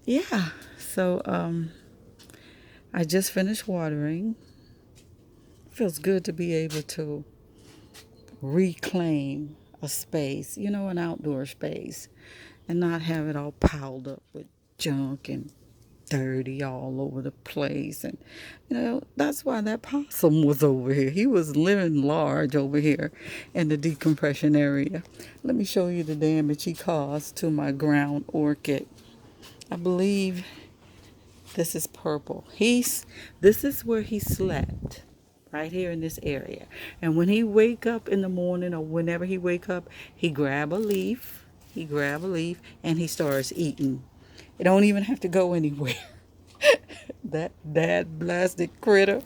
yeah, so I just finished watering. Feels good to be able to reclaim a space, an outdoor space, and not have it all piled up with junk and dirty all over the place. And, that's why that possum was over here. He was living large over here in the decompression area. Let me show you the damage he caused to my ground orchid. I believe this is purple. This is where he slept, right here in this area. And when he wake up in the morning or whenever he wake up, he grab a leaf. He grab a leaf and he starts eating. It don't even have to go anywhere. That blasted critter.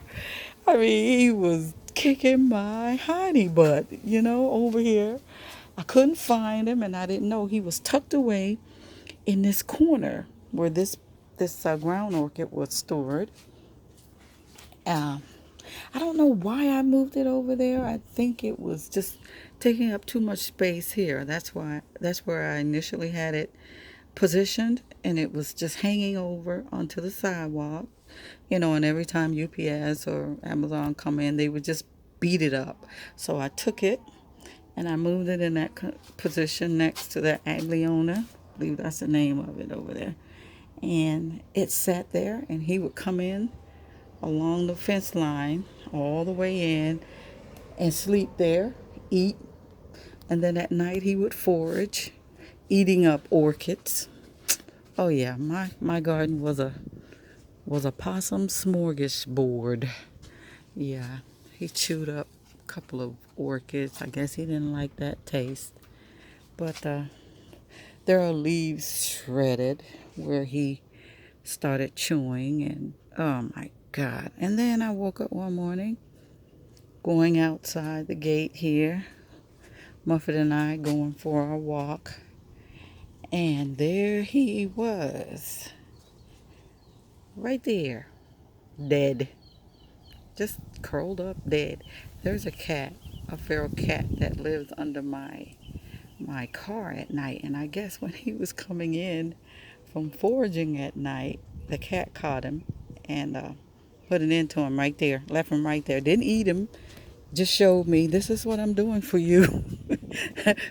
I mean, he was kicking my honey butt, over here. I couldn't find him, and I didn't know he was tucked away in this corner where this ground orchid was stored. Uh, I don't know why I moved it over there. I think it was just taking up too much space here. That's where I initially had it positioned, and it was just hanging over onto the sidewalk. And every time UPS or Amazon come in, they would just beat it up. So I took it and I moved it in that position next to that Agliona. I believe that's the name of it over there. And it sat there, and he would come in along the fence line all the way in and sleep there, eat, and then at night he would forage, eating up orchids. Oh yeah, my garden was a possum smorgasbord. Yeah, he chewed up a couple of orchids. I guess he didn't like that taste. But there are leaves shredded where he started chewing, and oh my God. And then I woke up one morning going outside the gate here, Muffet and I going for our walk, and there he was, right there, dead, just curled up dead. There's a cat, a feral cat that lives under my car at night, and I guess when he was coming in from foraging at night, the cat caught him and put it into him right there, left him right there, didn't eat him, just showed me this is what I'm doing for you.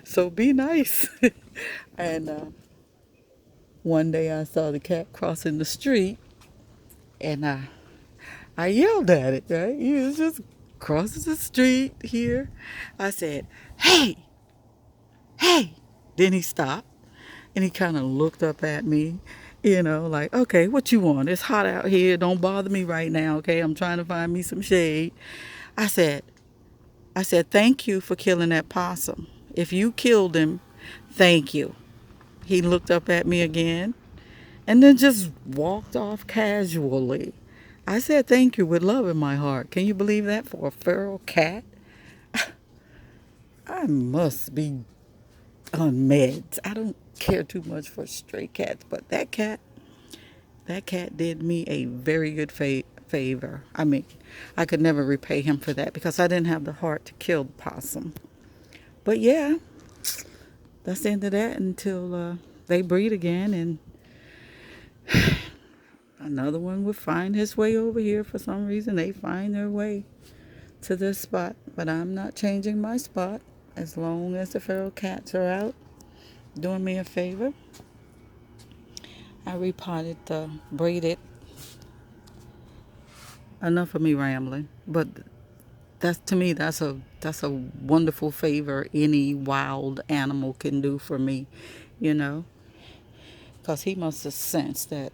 So be nice. And one day I saw the cat crossing the street, and I yelled at it, right? He was just crossing the street here. I said, hey, hey. Then he stopped and he kind of looked up at me, like, okay, what you want? It's hot out here. Don't bother me right now, okay? I'm trying to find me some shade. I said, thank you for killing that possum. If you killed him, thank you. He looked up at me again and then just walked off casually. I said thank you with love in my heart. Can you believe that for a feral cat? I must be on meds. I don't care too much for stray cats, but that cat did me a very good favor. I mean, I could never repay him for that because I didn't have the heart to kill the possum. But yeah, that's the end of that until they breed again, and another one would find his way over here. For some reason, they find their way to this spot, but I'm not changing my spot as long as the feral cats are out doing me a favor. I repotted the braided. Enough of me rambling, but that's, to me, that's a wonderful favor any wild animal can do for me, you know, because he must have sensed that,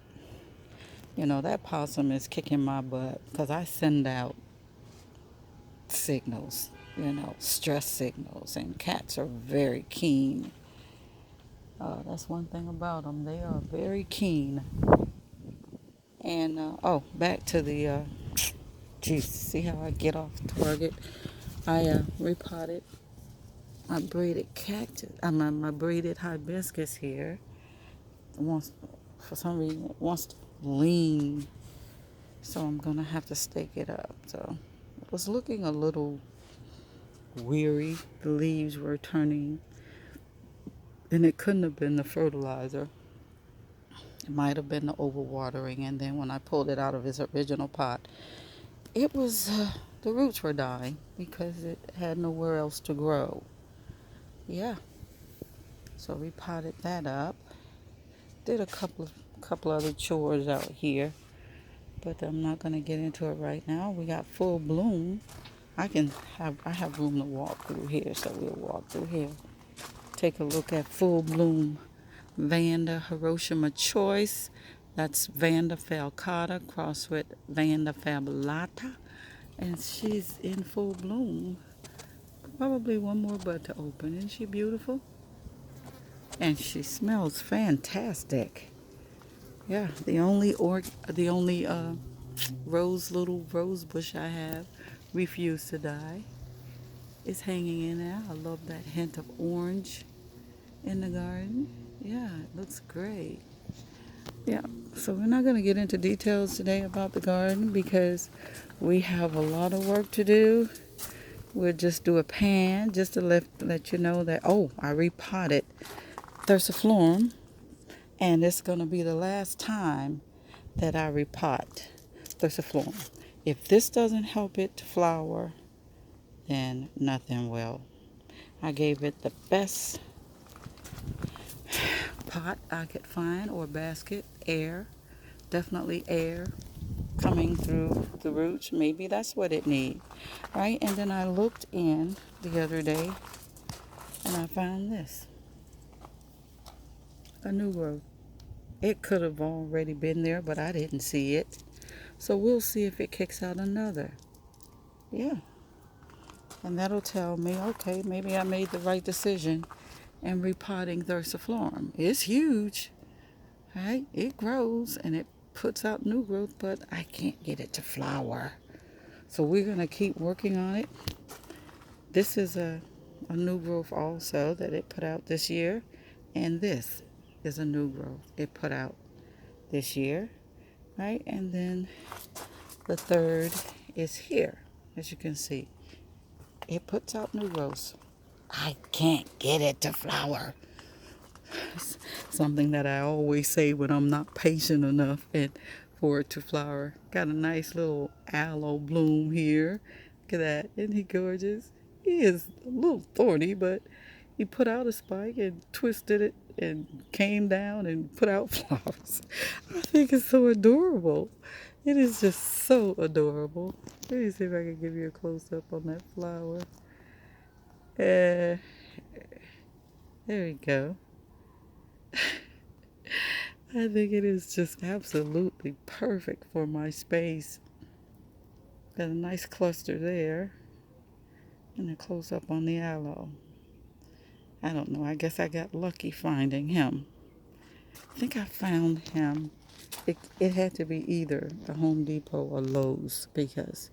that possum is kicking my butt because I send out signals, stress signals, and cats are very keen. That's one thing about them. They are very keen. And, back to the, geez, see how I get off target? I repotted my braided cactus, my braided hibiscus here. Wants, for some reason, it wants to lean, so I'm going to have to stake it up. So it was looking a little weary. The leaves were turning, and it couldn't have been the fertilizer. It might have been the overwatering, and then when I pulled it out of its original pot, it was, the roots were dying because it had nowhere else to grow. Yeah, so we potted that up. Did a couple other chores out here, but I'm not gonna get into it right now. We got full bloom. I have room to walk through here, so we'll walk through here. Take a look at full bloom Vanda Hiroshima Choice. That's Vanda falcata crossed with Vanda fabulata, and she's in full bloom. Probably one more bud to open. Isn't she beautiful? And she smells fantastic. Yeah, the only little rose bush I have refused to die. It's hanging in there. I love that hint of orange in the garden. Yeah, it looks great. Yeah, so we're not going to get into details today about the garden because we have a lot of work to do. We'll just do a pan just to let you know that, oh, I repotted Thursiflorum, and it's going to be the last time that I repot Thursiflorum. If this doesn't help it to flower, then nothing will. I gave it the best pot I could find, or basket. Air, definitely air coming through the roots. Maybe that's what it needs, right? And then I looked in the other day and I found this, a new growth. It could have already been there, but I didn't see it. So we'll see if it kicks out another. Yeah, and that'll tell me, okay, maybe I made the right decision in repotting Thursiflorum. It's huge, right? It grows and it puts out new growth, but I can't get it to flower. So we're going to keep working on it. This is a new growth also that it put out this year. And this is a new growth it put out this year, right? And then the third is here, as you can see. It puts out new growths. I can't get it to flower. Something that I always say when I'm not patient enough and for it to flower. Got a nice little aloe bloom here. Look at that. Isn't he gorgeous? He is a little thorny, but he put out a spike and twisted it and came down and put out flowers. I think it's so adorable. It is just so adorable. Let me see if I can give you a close-up on that flower. There we go. I think it is just absolutely perfect for my space. Got a nice cluster there. And a close up on the aloe. I don't know. I guess I got lucky finding him. I think I found him. It had to be either a Home Depot or Lowe's because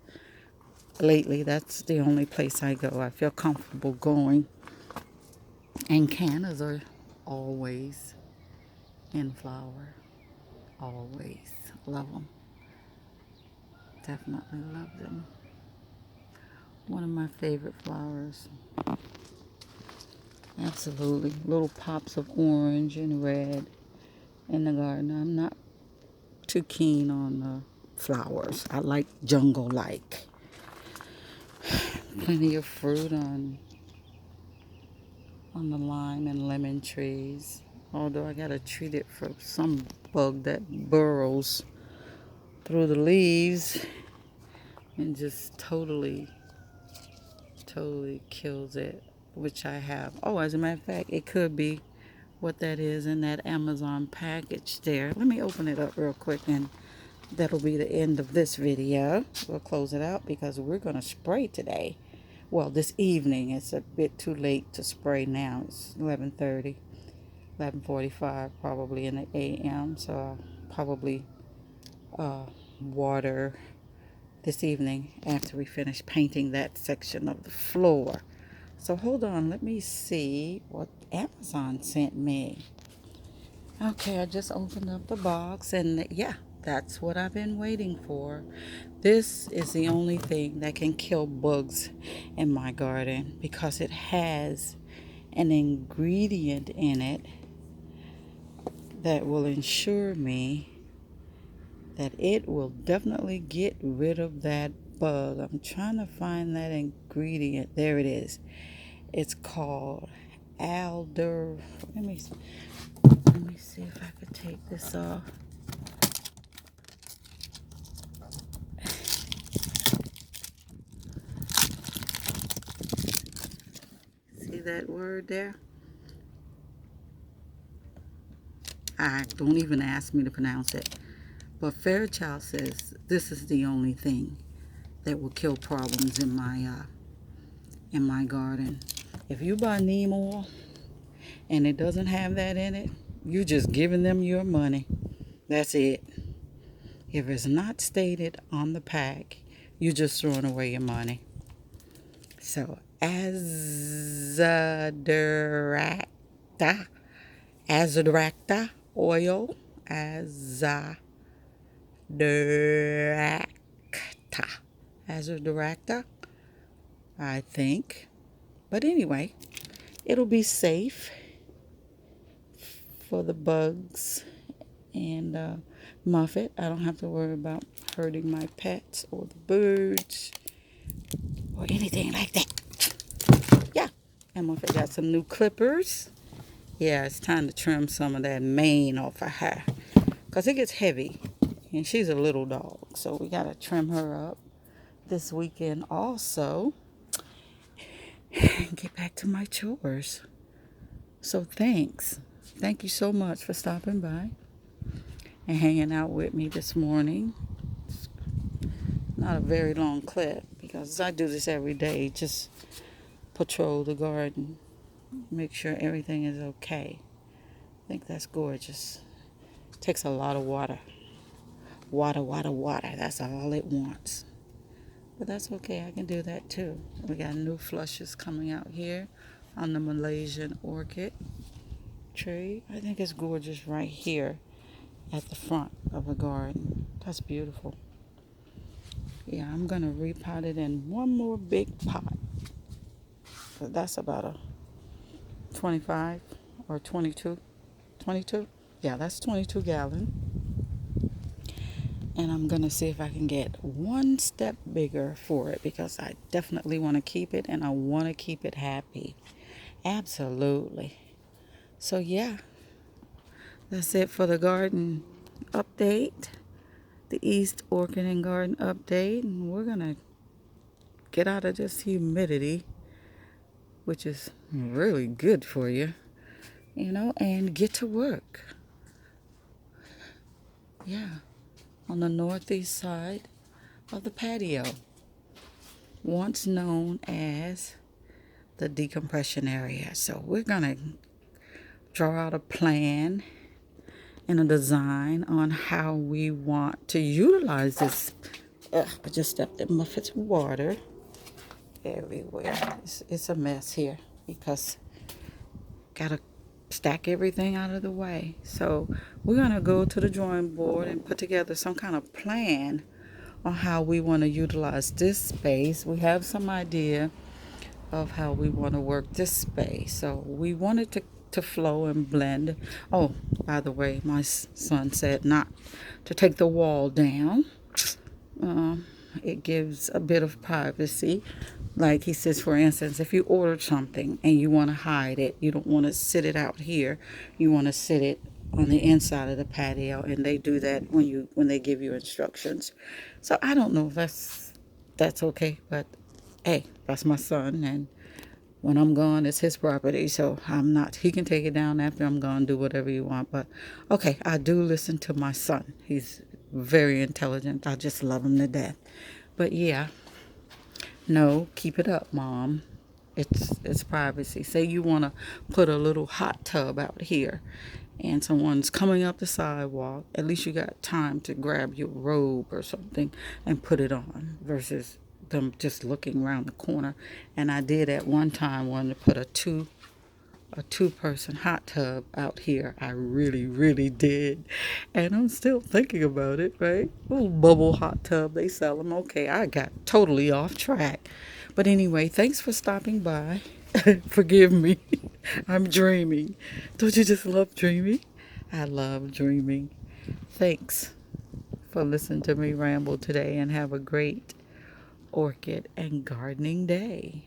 lately that's the only place I go. I feel comfortable going. And cannas are always in flower. Always. Love them. Definitely love them. One of my favorite flowers. Absolutely. Little pops of orange and red in the garden. I'm not too keen on flowers. I like jungle-like. Plenty of fruit on the lime and lemon trees. Although I gotta treat it for some bug that burrows through the leaves and just totally kills it, which I have. Oh, as a matter of fact, it could be what that is in that Amazon package there. Let me open it up real quick, and that'll be the end of this video. We'll close it out because we're going to spray today. Well, this evening. It's a bit too late to spray now. It's 11:30, 11:45 probably in the a.m. So I'll probably water this evening after we finish painting that section of the floor. So hold on, let me see what Amazon sent me. Okay, I just opened up the box, and yeah, that's what I've been waiting for. This is the only thing that can kill bugs in my garden because it has an ingredient in it that will ensure me that it will definitely get rid of that bug. I'm trying to find that ingredient. There it is. It's called alder. Let me see if I could take this off. See that word there? Don't even ask me to pronounce it. But Fairchild says this is the only thing that will kill problems in my garden. If you buy Neem oil and it doesn't have that in it, you're just giving them your money. That's it. If it's not stated on the pack, you're just throwing away your money. So, Azadirachta oil, Azadirachta, I think. But anyway, it'll be safe for the bugs and Muffet. I don't have to worry about hurting my pets or the birds or anything like that. Yeah. And Muffet got some new clippers. Yeah, it's time to trim some of that mane off of her, because it gets heavy, and she's a little dog, so we got to trim her up this weekend also and get back to my chores. So thanks. Thank you so much for stopping by and hanging out with me this morning. It's not a very long clip because I do this every day, just patrol the garden, make sure everything is okay. I think that's gorgeous. It takes a lot of water. Water. That's all it wants. But that's okay. I can do that too. We got new flushes coming out here on the Malaysian orchid tree. I think it's gorgeous right here at the front of the garden. That's beautiful. Yeah, I'm going to repot it in one more big pot. But that's about a 25 or 22. 22? Yeah, that's 22 gallon. And I'm going to see if I can get one step bigger for it, because I definitely want to keep it and I want to keep it happy. Absolutely. So yeah, that's it for the garden update, the East Orchid and Garden update. And we're going to get out of this humidity, which is really good for you, and get to work. Yeah, on the northeast side of the patio, once known as the decompression area. So we're going to draw out a plan and a design on how we want to utilize this. I just stepped in Muffet's water everywhere. It's a mess here because gotta stack everything out of the way. So we're gonna go to the drawing board and put together some kind of plan on how we want to utilize this space. We have some idea of how we want to work this space. So we want it to flow and blend. Oh, by the way, my son said not to take the wall down. It gives a bit of privacy. Like he says, for instance, if you ordered something and you want to hide it, you don't want to sit it out here. You want to sit it on the inside of the patio, and they do that when they give you instructions. So I don't know if that's okay, but hey, that's my son, and when I'm gone, it's his property, so he can take it down after I'm gone, do whatever you want. But okay, I do listen to my son. He's very intelligent. I just love him to death. But yeah, no, keep it up, Mom. It's privacy. Say you want to put a little hot tub out here and someone's coming up the sidewalk, at least you got time to grab your robe or something and put it on versus them just looking around the corner. And I did at one time want to put a two-person hot tub out here. I really did. And I'm still thinking about it, right? Little bubble hot tub, they sell them. Okay, I got totally off track. But anyway, thanks for stopping by. Forgive me. I'm dreaming. Don't you just love dreaming? I love dreaming. Thanks for listening to me ramble today, and have a great orchid and gardening day.